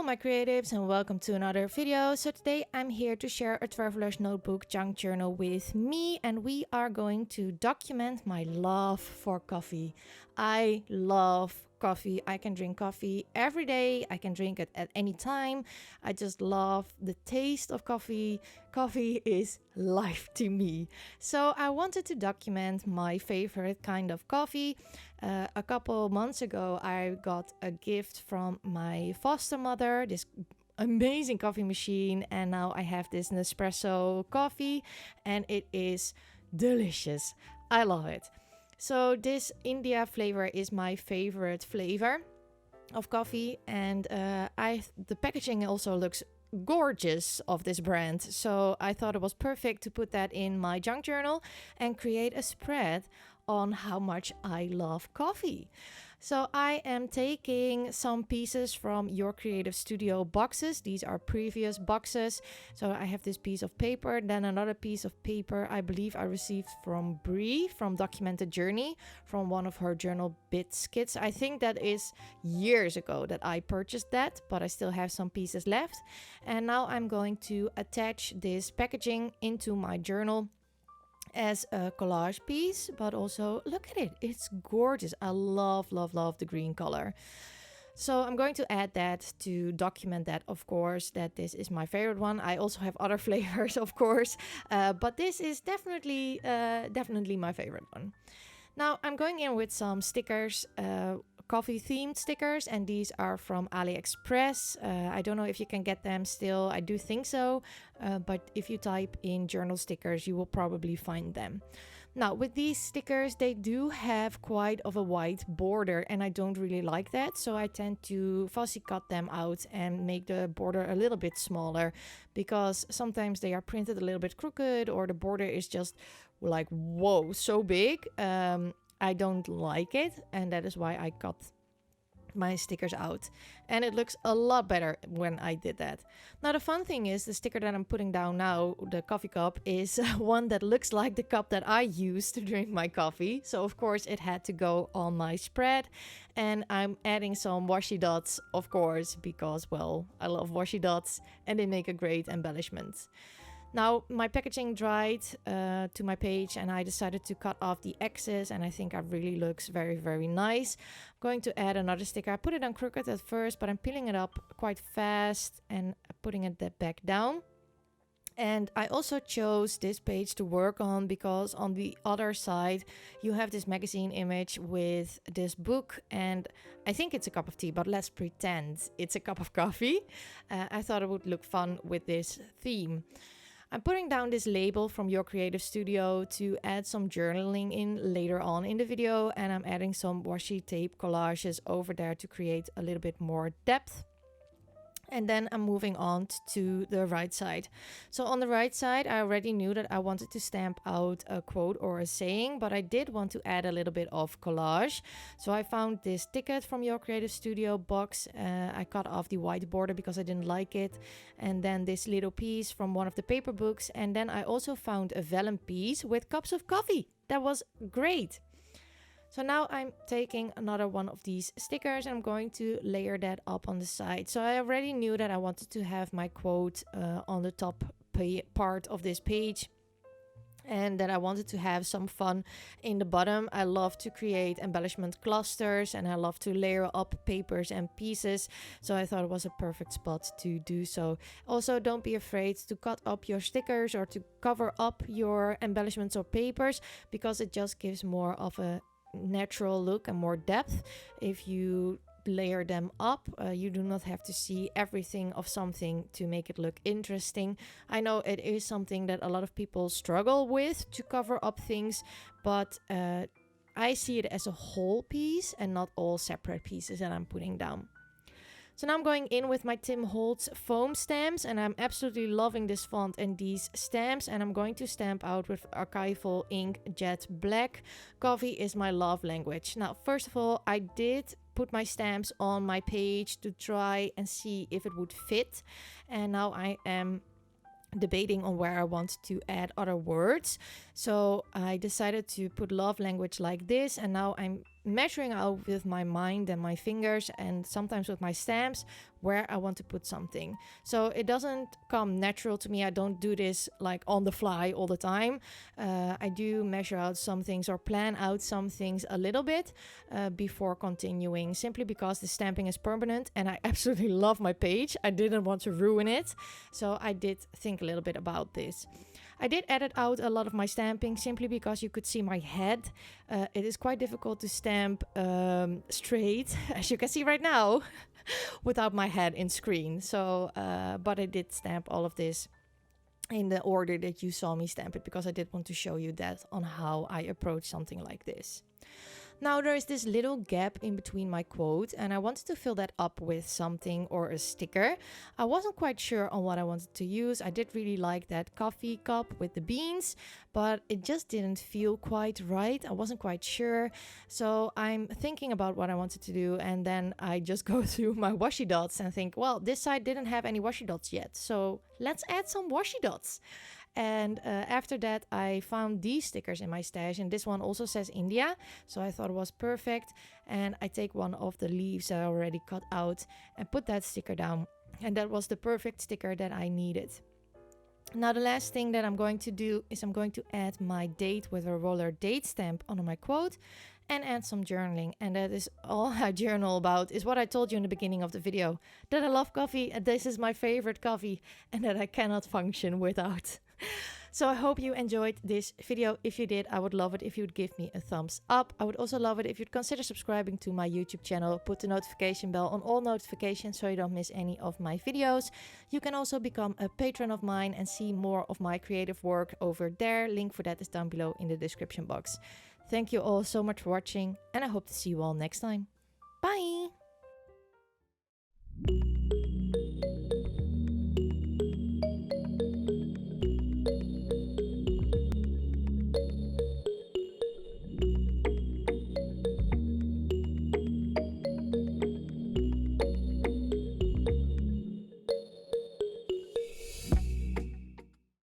my creatives, and welcome to another video. So today I'm here to share a traveler's notebook junk journal with me, and we are going to document my love for coffee. I love coffee. I can drink coffee every day. I can drink it at any time. I just love the taste of coffee. Coffee is life to me. So I wanted to document my favorite kind of coffee. A couple months ago, I got a gift from my foster mother, this amazing coffee machine, and now I have this Nespresso coffee, and it is delicious. I love it. So this India flavor is my favorite flavor of coffee, and the packaging also looks gorgeous of this brand. So I thought it was perfect to put that in my junk journal and create a spread on how much I love coffee. So I am taking some pieces from Your Creative Studio boxes. These are previous boxes. So I have this piece of paper, then another piece of paper I believe I received from Brie from Documented Journey, from one of her journal bits kits. I think that is years ago that I purchased that, but I still have some pieces left. And now I'm going to attach this packaging into my journal as a collage piece, but also look at it, it's gorgeous. I love the green color. So I'm going to add that to document that, of course, that this is my favorite one. I also have other flavors, of course, but this is definitely my favorite one. Now I'm going in with some stickers, coffee themed stickers, and these are from AliExpress. I don't know if you can get them still. I do think so, but if you type in journal stickers, you will probably find them. Now with these stickers, they do have quite of a wide border, and I don't really like that, so I tend to fussy cut them out and make the border a little bit smaller, because sometimes they are printed a little bit crooked, or the border is just like, whoa, so big. I don't like it, and that is why I cut my stickers out, and it looks a lot better when I did that. Now the fun thing is, the sticker that I'm putting down now, the coffee cup, is one that looks like the cup that I use to drink my coffee, so of course it had to go on my spread. And I'm adding some washi dots, of course, because, well, I love washi dots and they make a great embellishment. Now my packaging dried to my page, and I decided to cut off the excess, and I think it really looks very nice. I'm going to add another sticker. I put it on crooked at first, but I'm peeling it up quite fast and putting it back down. And I also chose this page to work on because on the other side you have this magazine image with this book, and I think it's a cup of tea, but let's pretend it's a cup of coffee. I thought it would look fun with this theme. I'm putting down this label from Your Creative Studio to add some journaling in later on in the video, and I'm adding some washi tape collages over there to create a little bit more depth. And then I'm moving on to the right side. So on the right side, I already knew that I wanted to stamp out a quote or a saying, but I did want to add a little bit of collage. So I found this ticket from Your Creative Studio box. I cut off the white border because I didn't like it. And then this little piece from one of the paper books. And then I also found a vellum piece with cups of coffee. That was great. So now I'm taking another one of these stickers and I'm going to layer that up on the side. So I already knew that I wanted to have my quote on the top part of this page, and that I wanted to have some fun in the bottom. I love to create embellishment clusters, and I love to layer up papers and pieces. So I thought it was a perfect spot to do so. Also, don't be afraid to cut up your stickers or to cover up your embellishments or papers, because it just gives more of a natural look and more depth. If you layer them up, you do not have to see everything of something to make it look interesting. I know it is something that a lot of people struggle with, to cover up things, but I see it as a whole piece and not all separate pieces that I'm putting down. So now I'm going in with my Tim Holtz foam stamps, and I'm absolutely loving this font and these stamps, and I'm going to stamp out with archival ink jet black. Coffee is my love language. Now, first of all, I did put my stamps on my page to try and see if it would fit, and now I am debating on where I want to add other words. So I decided to put love language like this, and now I'm measuring out with my mind and my fingers and sometimes with my stamps where I want to put something. So it doesn't come natural to me. I don't do this like on the fly all the time. I do measure out some things or plan out some things a little bit before continuing, simply because the stamping is permanent and I absolutely love my page. I didn't want to ruin it. So I did think a little bit about this. I did edit out a lot of my stamping simply because you could see my head. It is quite difficult to stamp straight, as you can see right now, without my head in screen. So, but I did stamp all of this in the order that you saw me stamp it, because I did want to show you that on how I approach something like this. Now there is this little gap in between my quote and I wanted to fill that up with something or a sticker. I wasn't quite sure on what I wanted to use. I did really like that coffee cup with the beans, but it just didn't feel quite right. I wasn't quite sure. So I'm thinking about what I wanted to do, and then I just go through my washi dots and think, well, this side didn't have any washi dots yet, so let's add some washi dots. And after that, I found these stickers in my stash, and this one also says India, so I thought it was perfect. And I take one of the leaves that I already cut out and put that sticker down, and that was the perfect sticker that I needed. Now the last thing that I'm going to do is I'm going to add my date with a roller date stamp on my quote and add some journaling. And that is all I journal about, is what I told you in the beginning of the video, that I love coffee and this is my favorite coffee and that I cannot function without. So I hope you enjoyed this video. If you did, I would love it if you would give me a thumbs up. I would also love it if you'd consider subscribing to my YouTube channel. Put the notification bell on all notifications so you don't miss any of my videos. You can also become a patron of mine and see more of my creative work over there. Link for that is down below in the description box. Thank you all so much for watching, and I hope to see you all next time. Bye!